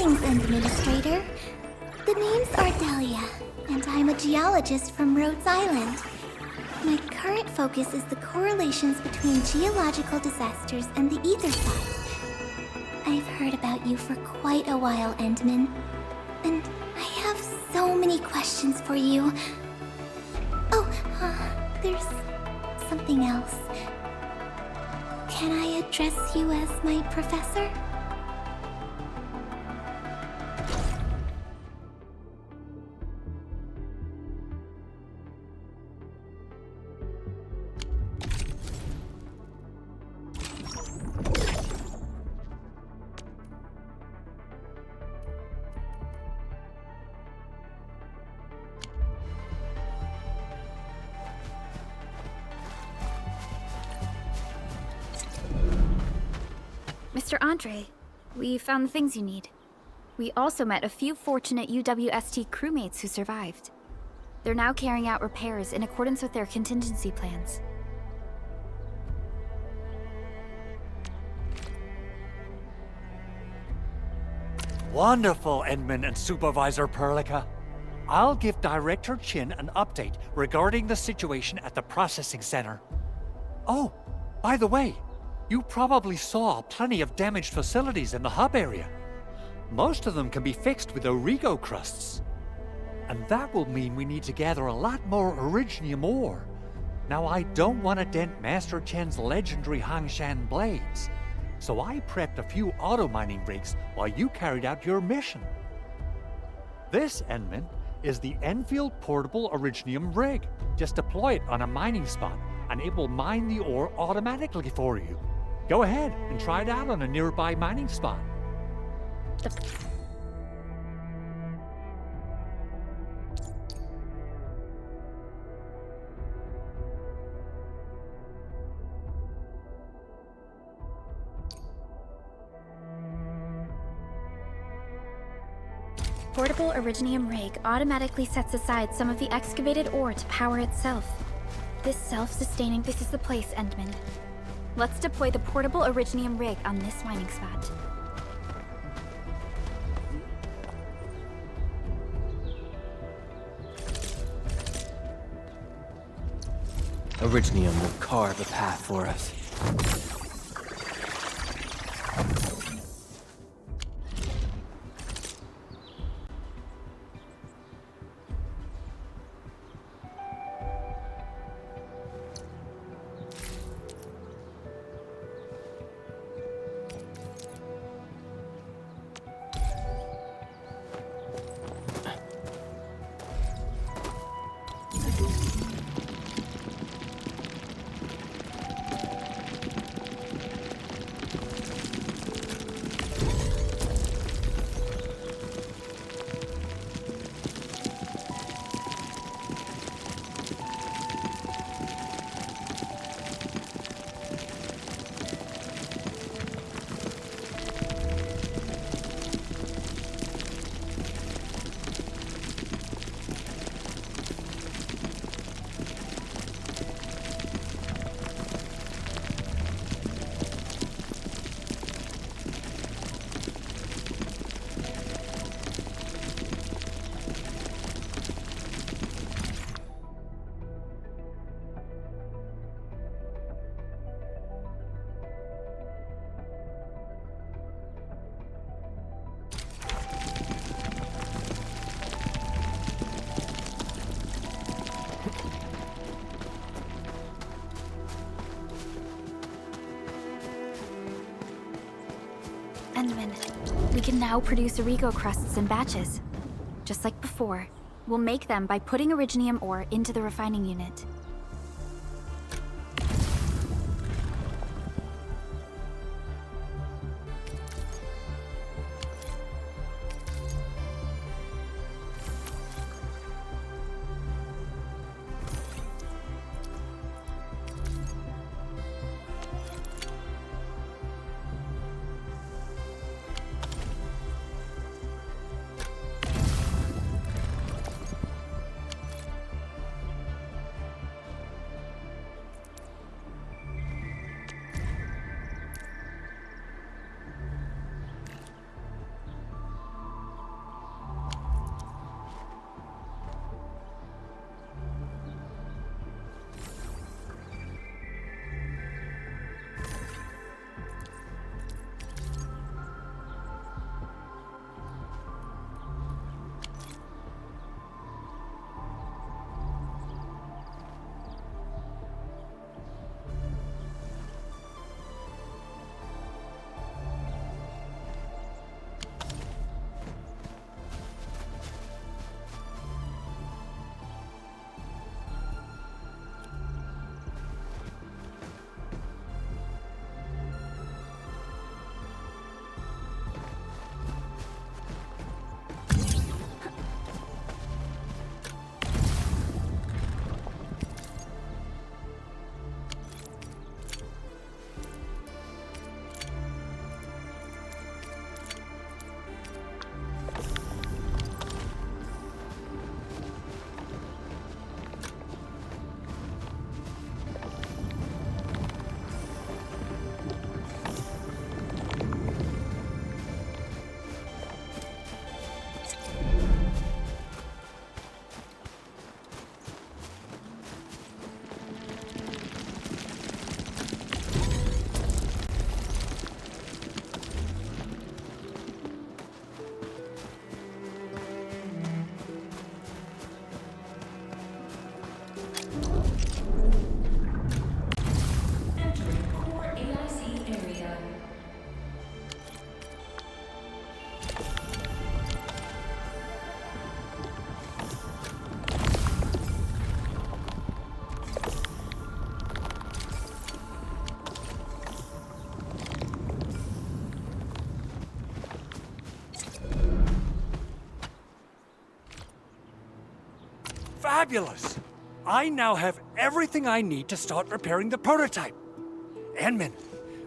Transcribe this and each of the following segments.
Greetings, Administrator. The name's Ardelia, and I'm a geologist from Rhodes Island. My current focus is the correlations between geological disasters and the ether side. I've heard about you for quite a while, Endman, and I have so many questions for you. Oh, there's something else. Can I address you as my professor? Mr. Andre, we found the things you need. We also met a few fortunate UWST crewmates who survived. They're now carrying out repairs in accordance with their contingency plans. Wonderful, Endman and Supervisor Perlica. I'll give Director Chin an update regarding the situation at the processing center. Oh, by the way, you probably saw plenty of damaged facilities in the hub area. Most of them can be fixed with Origo crusts. And that will mean we need to gather a lot more Originium ore. Now, I don't want to dent Master Chen's legendary Hangshan blades, so I prepped a few auto-mining rigs while you carried out your mission. This, Endman, is the Endfield Portable Originium rig. Just deploy it on a mining spot, and it will mine the ore automatically for you. Go ahead and try it out on a nearby mining spot. Portable Originium rig automatically sets aside some of the excavated ore to power itself. This this is the place, Endman. Let's deploy the portable Originium rig on this mining spot. Originium will carve a path for us. Endman, we can now produce Origo crusts in batches. Just like before, we'll make them by putting Originium ore into the refining unit. fabulous! I now have everything I need to start repairing the prototype. Enman,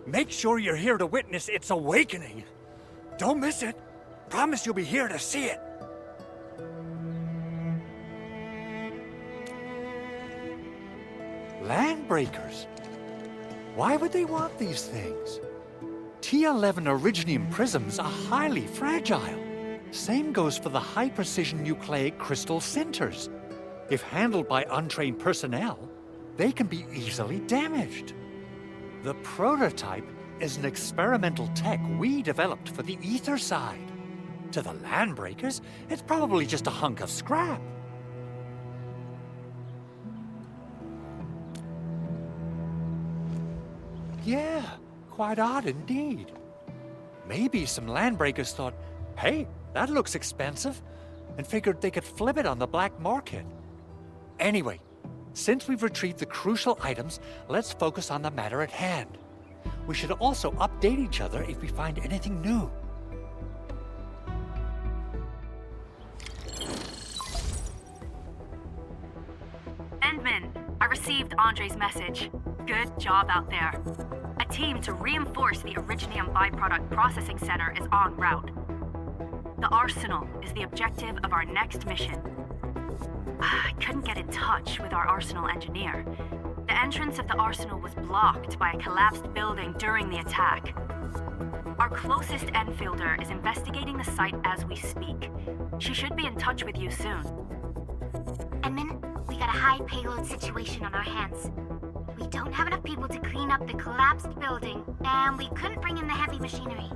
make sure you're here to witness its awakening. Don't miss it. Promise you'll be here to see it. Landbreakers? Why would they want these things? T11 Originium prisms are highly fragile. Same goes for the high-precision nucleic crystal centers. If handled by untrained personnel, they can be easily damaged. The prototype is an experimental tech we developed for the ether side. To the Landbreakers, it's probably just a hunk of scrap. Yeah, quite odd indeed. Maybe some Landbreakers thought, hey, that looks expensive, and figured they could flip it on the black market. Anyway, since we've retrieved the crucial items, let's focus on the matter at hand. We should also update each other if we find anything new. Endman, I received Andre's message. Good job out there. A team to reinforce the Originium byproduct processing center is en route. The Arsenal is the objective of our next mission. I couldn't get in touch with our Arsenal engineer. The entrance of the Arsenal was blocked by a collapsed building during the attack. Our closest Enfielder is investigating the site as we speak. She should be in touch with you soon. Edmund, we got a high payload situation on our hands. We don't have enough people to clean up the collapsed building, and we couldn't bring in the heavy machinery.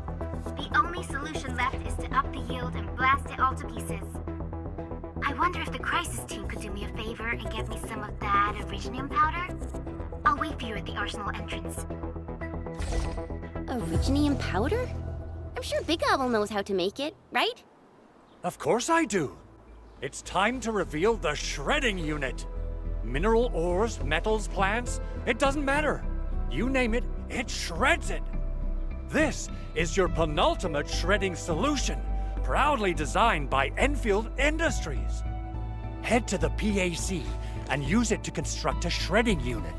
The only solution left is to up the yield and blast it all to pieces. I wonder if the crisis team could do me a favor and get me some of that Originium powder? I'll wait for you at the Arsenal entrance. Originium powder? I'm sure Big Owl knows how to make it, right? Of course I do. It's time to reveal the shredding unit. Mineral ores, metals, plants, it doesn't matter. You name it, it shreds it. This is your penultimate shredding solution, proudly designed by Endfield Industries. Head to the PAC and use it to construct a shredding unit.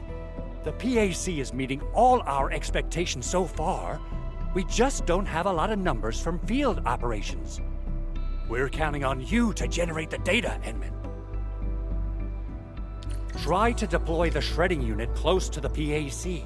The PAC is meeting all our expectations so far. We just don't have a lot of numbers from field operations. We're counting on you to generate the data, Enman. Try to deploy the shredding unit close to the PAC.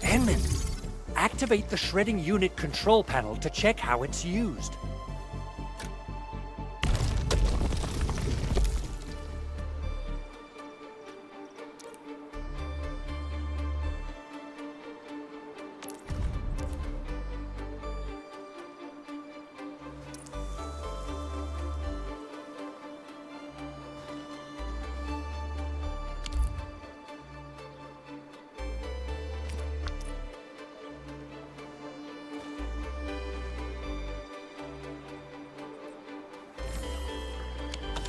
Enman, activate the shredding unit control panel to check how it's used.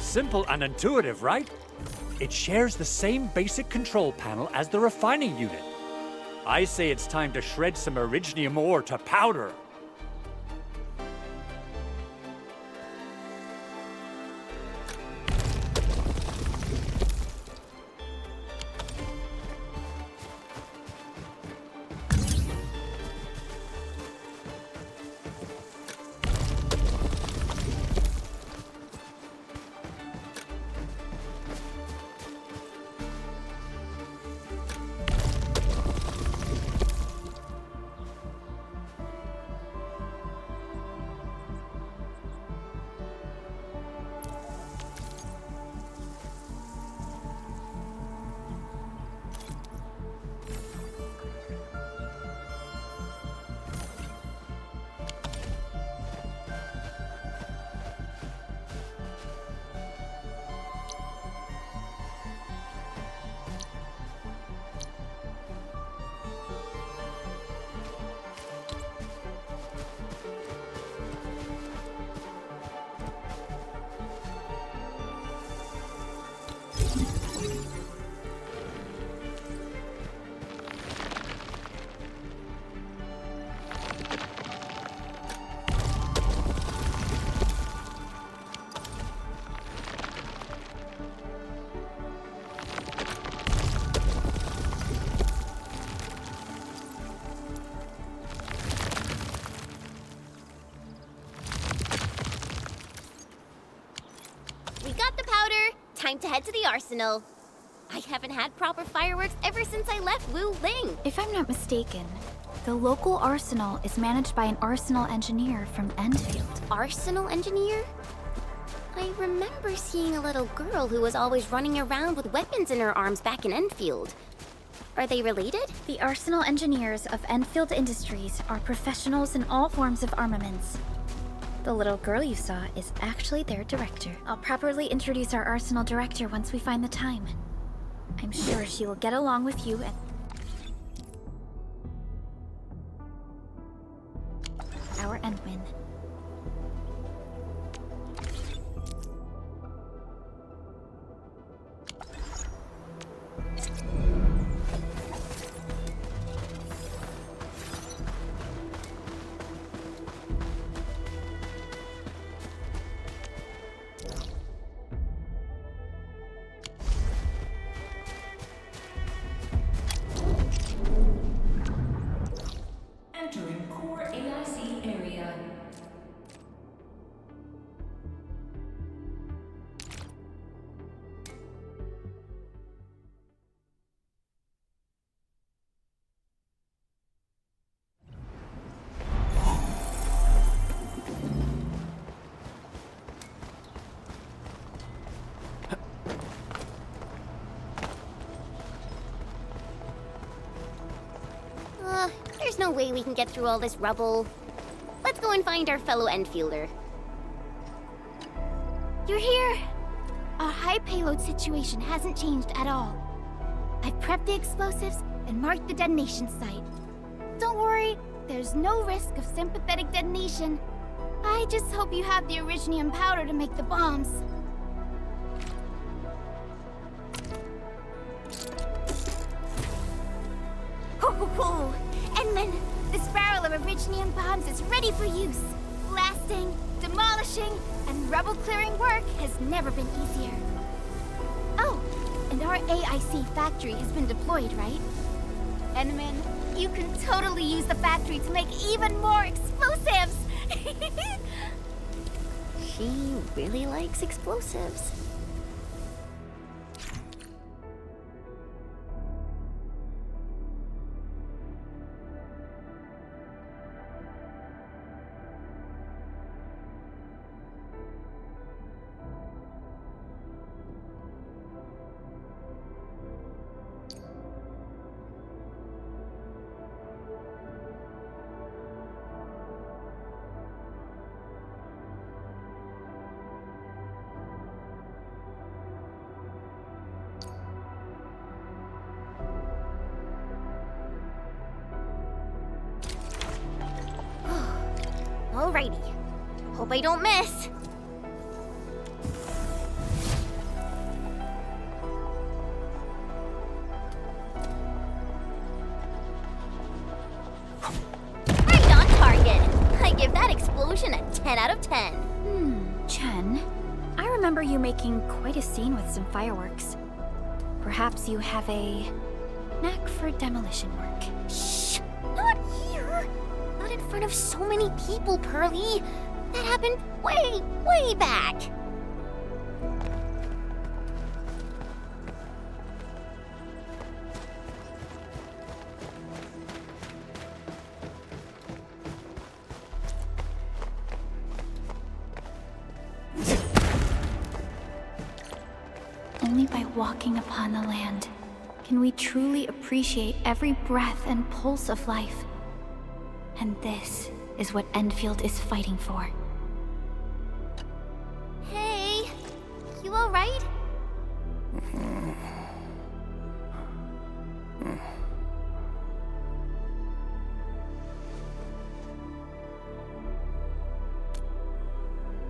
Simple and intuitive, right? It shares the same basic control panel as the refining unit. I say it's time to shred some Originium ore to powder. time to head to the arsenal. I haven't had proper fireworks ever since I left Wu Ling. If I'm not mistaken, the local arsenal is managed by an arsenal engineer from Endfield. Arsenal engineer? I remember seeing a little girl who was always running around with weapons in her arms back in Enfield. Are they related? The arsenal engineers of Endfield Industries are professionals in all forms of armaments. The little girl you saw is actually their director. I'll properly introduce our arsenal director once we find the time. I'm sure she will get along with you and... our Endwin. Entering core AIC area. There's no way we can get through all this rubble. Let's go and find our fellow Enfielder. You're here! Our high payload situation hasn't changed at all. I've prepped the explosives and marked the detonation site. Don't worry, there's no risk of sympathetic detonation. I just hope you have the originium powder to make the bombs. Ho ho ho! Endman, this barrel of originium bombs is ready for use. Blasting, demolishing, and rubble-clearing work has never been easier. Oh, and our AIC factory has been deployed, right? Endman, you can totally use the factory to make even more explosives! She really likes explosives. Alrighty. Hope I don't miss. Right on target. I give that explosion a 10 out of 10. Chen, I remember you making quite a scene with some fireworks. Perhaps you have a knack for demolition work. Shh! Not here! Not in front of so many people, Pearly. That happened way, way back. Only by walking upon the land can we truly appreciate every breath and pulse of life. And this is what Endfield is fighting for. Hey, you alright?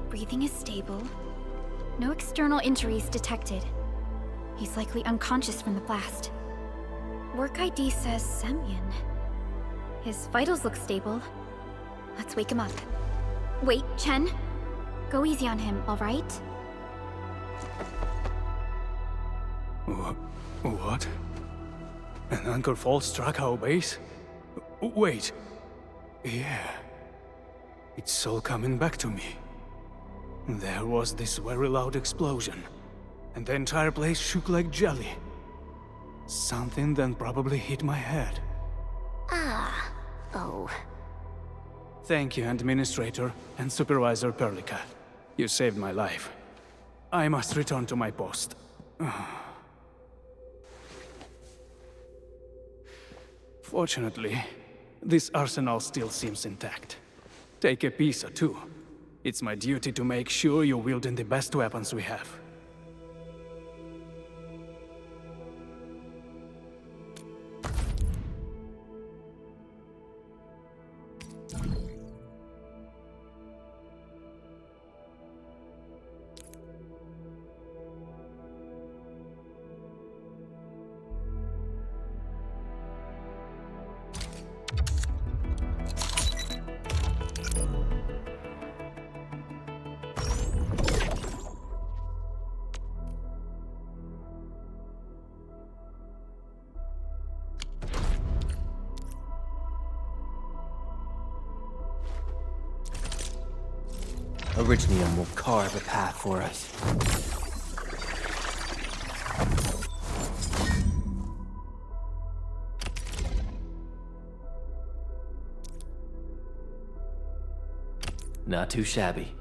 Breathing is stable. No external injuries detected. He's likely unconscious from the blast. Work ID says Semyon. His vitals look stable. Let's wake him up. Wait, Chen. Go easy on him, all right? What? An anchor fault struck our base? Wait. Yeah. It's all coming back to me. There was this very loud explosion. and the entire place shook like jelly. Something then probably hit my head. Ah. Oh. Thank you, Administrator and Supervisor Perlica. You saved my life. I must return to my post. Fortunately, this arsenal still seems intact. Take a piece or two. It's my duty to make sure you're wielding the best weapons we have. Originium will carve a path for us. Not too shabby.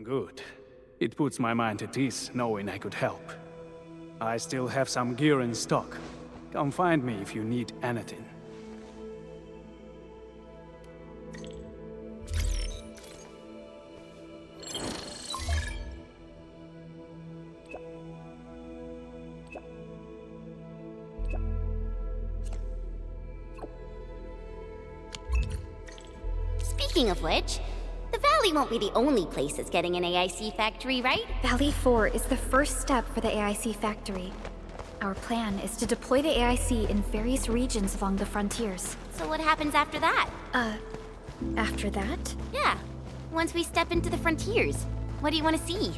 Good. It puts my mind at ease knowing I could help. I still have some gear in stock. Come find me if you need anything. Speaking of which, the Valley won't be the only place that's getting an AIC factory, right? Valley 4 is the first step for the AIC factory. Our plan is to deploy the AIC in various regions along the frontiers. So what happens after that? After that? Yeah, once we step into the frontiers, what do you want to see?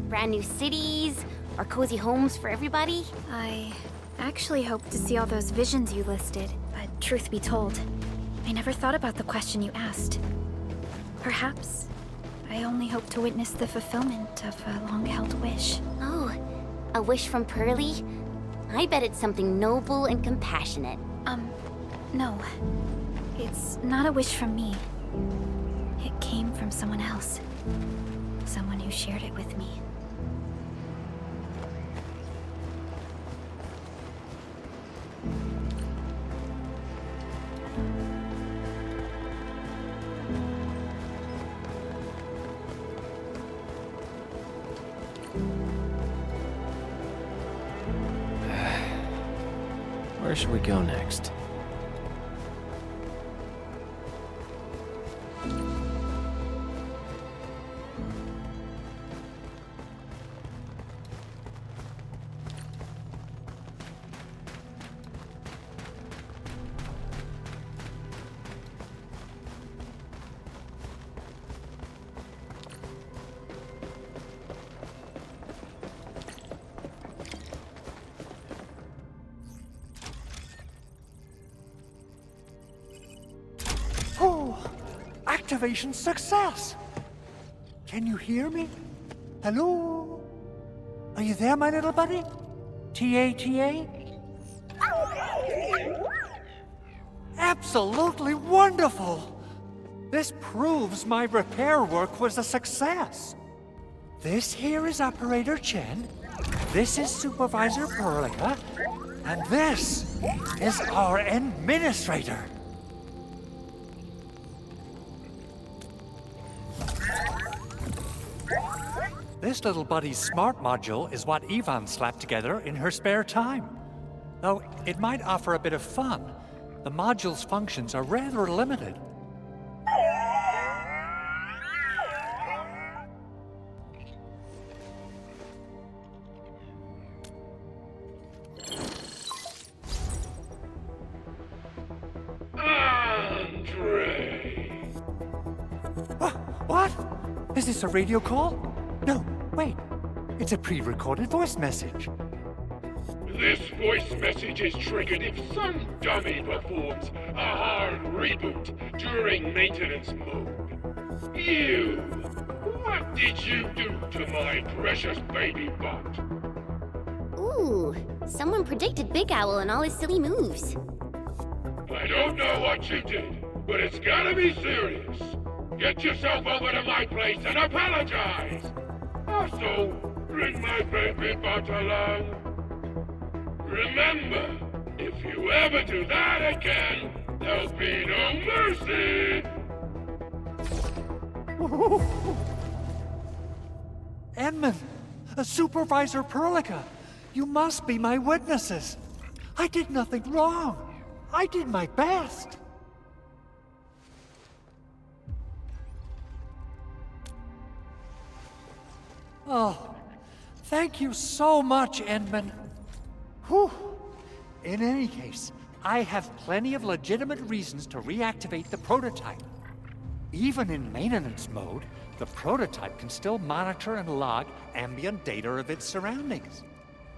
Brand new cities? Or cozy homes for everybody? I actually hoped to see all those visions you listed, but truth be told, I never thought about the question you asked. Perhaps I only hope to witness the fulfillment of a long-held wish. Oh, a wish from Pearly? I bet it's something noble and compassionate. No. It's not a wish from me. It came from someone else. Someone who shared it with me. Where should we go next? Activation success! Can you hear me? Hello? Are you there, my little buddy? T-A-T-A? Absolutely wonderful! This proves my repair work was a success. This here is Operator Chen, this is Supervisor Perlica, and this is our Administrator. This little buddy's smart module is what Ivan slapped together in her spare time. Though it might offer a bit of fun, the module's functions are rather limited. Andre! What? Is this a radio call? No, wait. It's a pre-recorded voice message. This voice message is triggered if some dummy performs a hard reboot during maintenance mode. You! What did you do to my precious baby bot? Ooh, someone predicted Big Owl and all his silly moves. I don't know what you did, but it's gotta be serious. Get yourself over to my place and apologize! Also, bring my baby bot along. Remember, if you ever do that again, there'll be no mercy! Edmund, Supervisor Perlica, you must be my witnesses. I did nothing wrong. I did my best. Oh, thank you so much, Edmund. Whew. In any case, I have plenty of legitimate reasons to reactivate the prototype. Even in maintenance mode, the prototype can still monitor and log ambient data of its surroundings.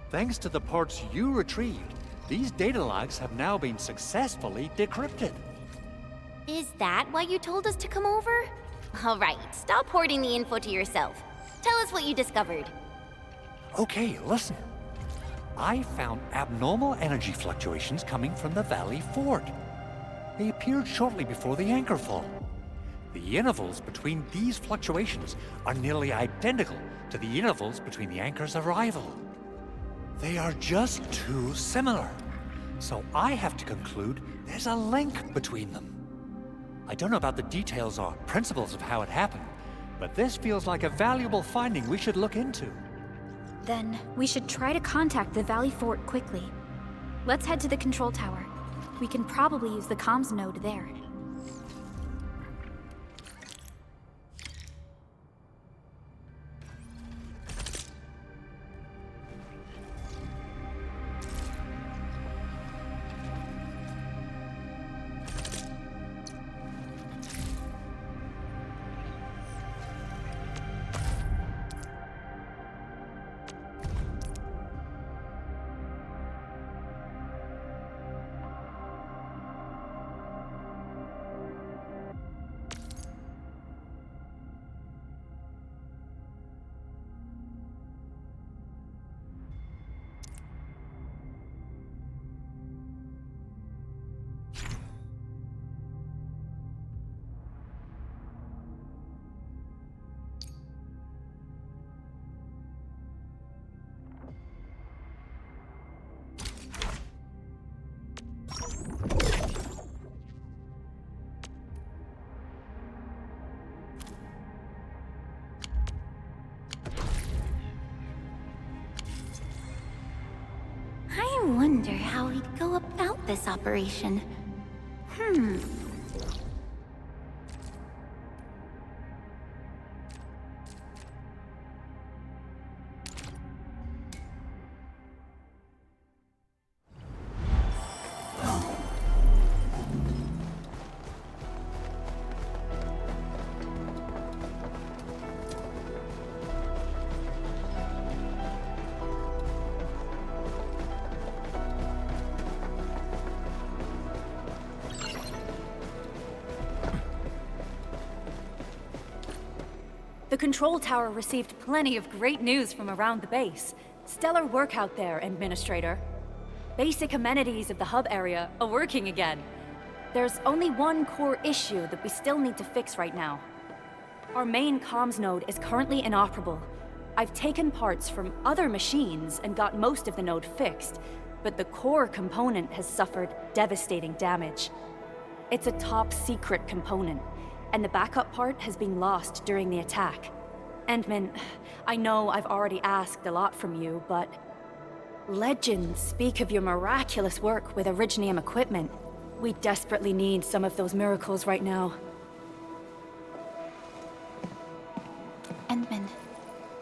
Thanks to the parts you retrieved, these data logs have now been successfully decrypted. Is that why you told us to come over? All right, stop hoarding the info to yourself. Tell us what you discovered. Okay, listen. I found abnormal energy fluctuations coming from the Valley Fort. They appeared shortly before the anchor fall. The intervals between these fluctuations are nearly identical to the intervals between the anchor's arrival. They are just too similar. So I have to conclude there's a link between them. I don't know about the details or principles of how it happened, but this feels like a valuable finding we should look into. Then we should try to contact the Valley Fort quickly. Let's head to the control tower. We can probably use the comms node there. how he'd go about this operation. The control tower received plenty of great news from around the base. Stellar work out there, Administrator. Basic amenities of the hub area are working again. There's only one core issue that we still need to fix right now. Our main comms node is currently inoperable. I've taken parts from other machines and got most of the node fixed, but the core component has suffered devastating damage. It's a top-secret component, and the backup part has been lost during the attack. Endman, I know I've already asked a lot from you, but legends speak of your miraculous work with Originium equipment. We desperately need some of those miracles right now. Endman,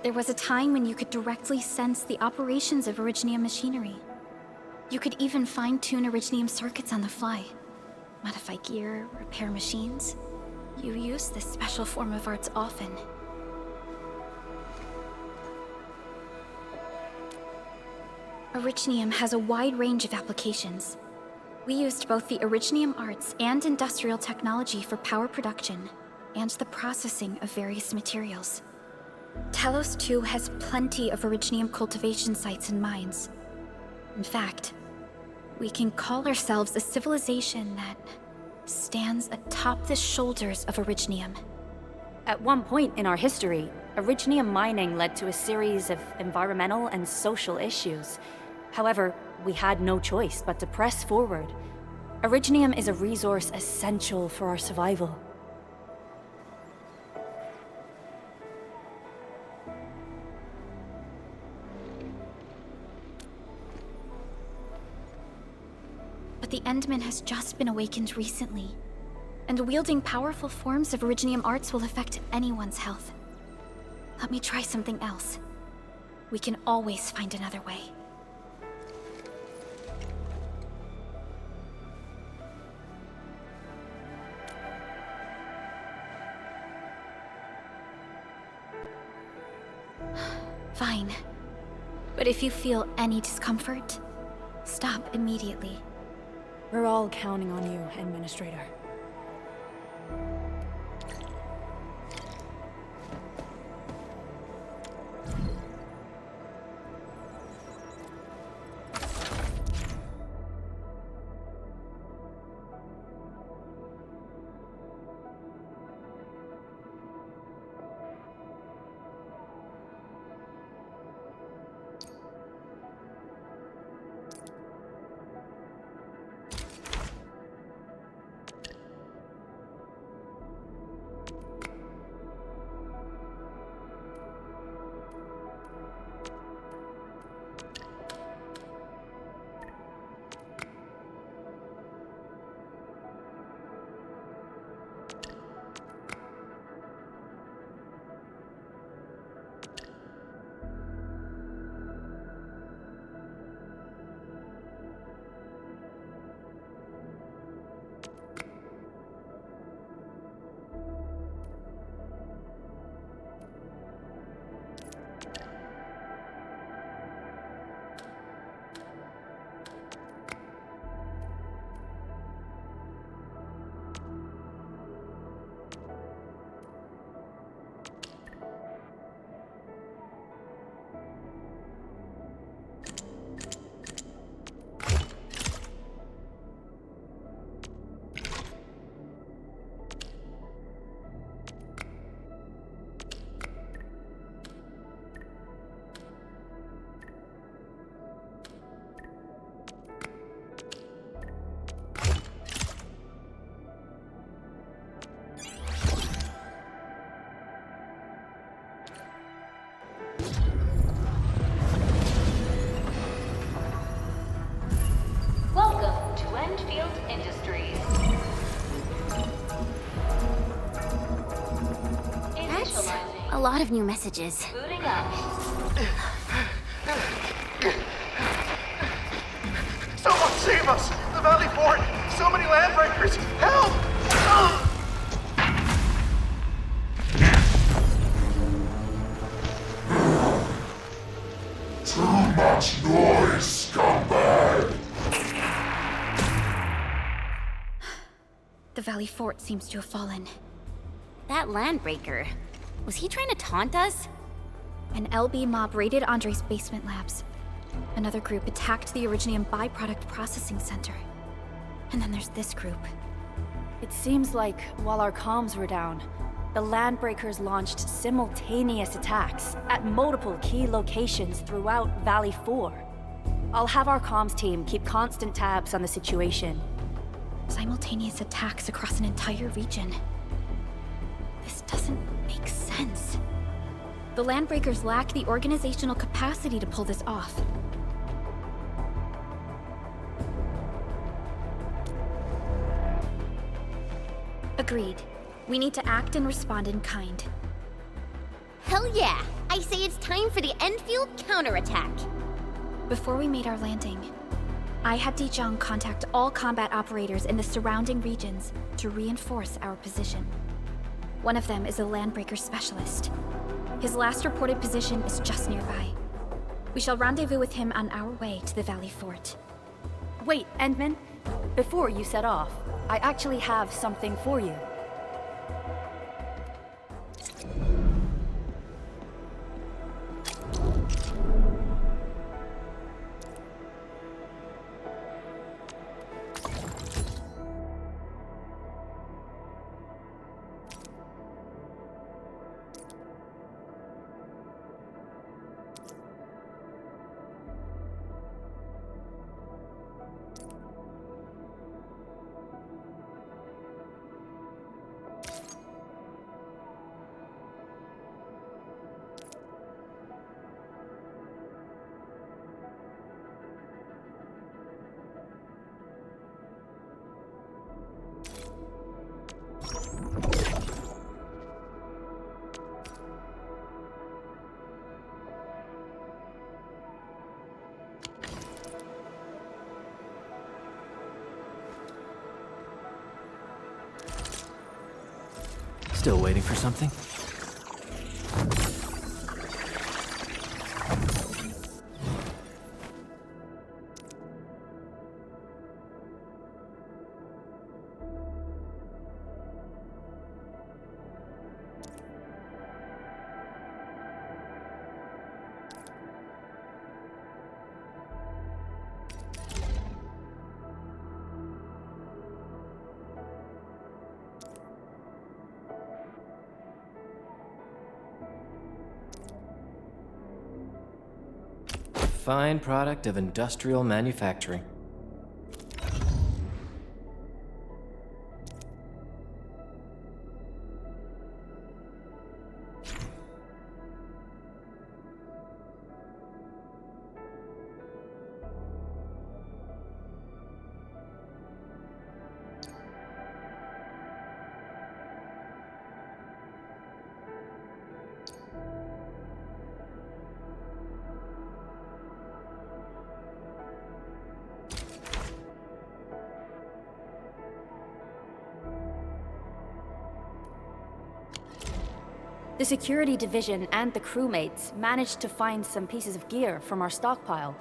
there was a time when you could directly sense the operations of Originium machinery. You could even fine-tune Originium circuits on the fly, modify gear, repair machines. You use this special form of arts often. Originium has a wide range of applications. We used both the Originium arts and industrial technology for power production and the processing of various materials. Telos 2 has plenty of Originium cultivation sites and mines. In fact, we can call ourselves a civilization that stands atop the shoulders of Originium. At one point in our history, Originium mining led to a series of environmental and social issues. However, we had no choice but to press forward. Originium is a resource essential for our survival. But the Endman has just been awakened recently, and wielding powerful forms of Originium arts will affect anyone's health. Let me try something else. We can always find another way. Fine. But if you feel any discomfort, stop immediately. We're all counting on you, Administrator. A lot of new messages. Booting up. Someone save us! The Valley Fort! So many landbreakers! Help! Too much noise, scumbag! The Valley Fort seems to have fallen. That landbreaker. Was he trying to taunt us? An LB mob raided Andre's basement labs. Another group attacked the Originium byproduct processing center. And then there's this group. It seems like while our comms were down, the Landbreakers launched simultaneous attacks at multiple key locations throughout Valley 4. I'll have our comms team keep constant tabs on the situation. Simultaneous attacks across an entire region. This doesn't make sense. The Landbreakers lack the organizational capacity to pull this off. Agreed. We need to act and respond in kind. Hell yeah! I say it's time for the Endfield counterattack. Before we made our landing, I had Dijong contact all combat operators in the surrounding regions to reinforce our position. One of them is a Landbreaker specialist. His last reported position is just nearby. We shall rendezvous with him on our way to the Valley Fort. Wait, Endman. Before you set off, I actually have something for you. Still waiting for something? Fine product of industrial manufacturing. The security division and the crewmates managed to find some pieces of gear from our stockpile,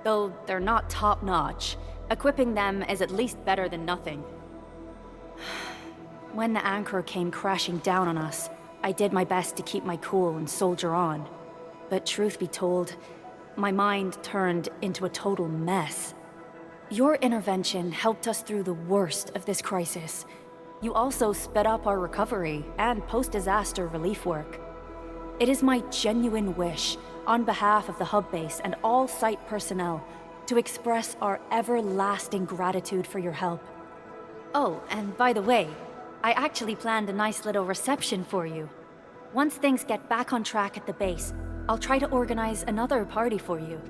though they're not top-notch. Equipping them is at least better than nothing. When the anchor came crashing down on us, I did my best to keep my cool and soldier on. But truth be told, my mind turned into a total mess. Your intervention helped us through the worst of this crisis. You also sped up our recovery and post-disaster relief work. It is my genuine wish, on behalf of the hub base and all site personnel, to express our everlasting gratitude for your help. Oh, and by the way, I actually planned a nice little reception for you. Once things get back on track at the base, I'll try to organize another party for you.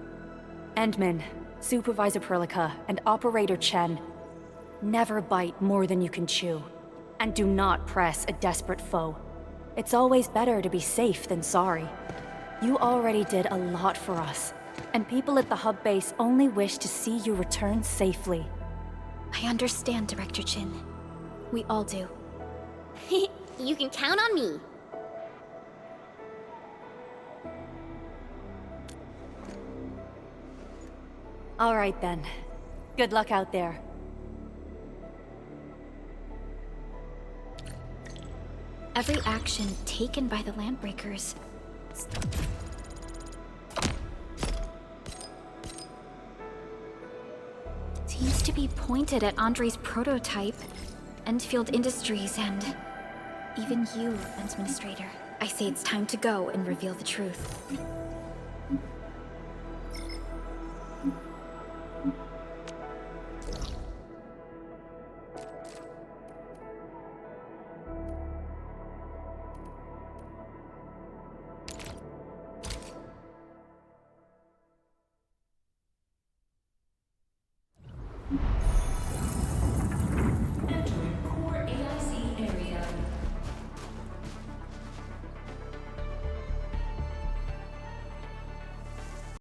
Endman, Supervisor Perlica, and Operator Chen, never bite more than you can chew. And do not press a desperate foe. It's always better to be safe than sorry. You already did a lot for us, and people at the hub base only wish to see you return safely. I understand, Director Chin. We all do. You can count on me. All right then. Good luck out there. Every action taken by the Landbreakers seems to be pointed at Andre's prototype, Endfield Industries, and even you, Administrator. I say it's time to go and reveal the truth.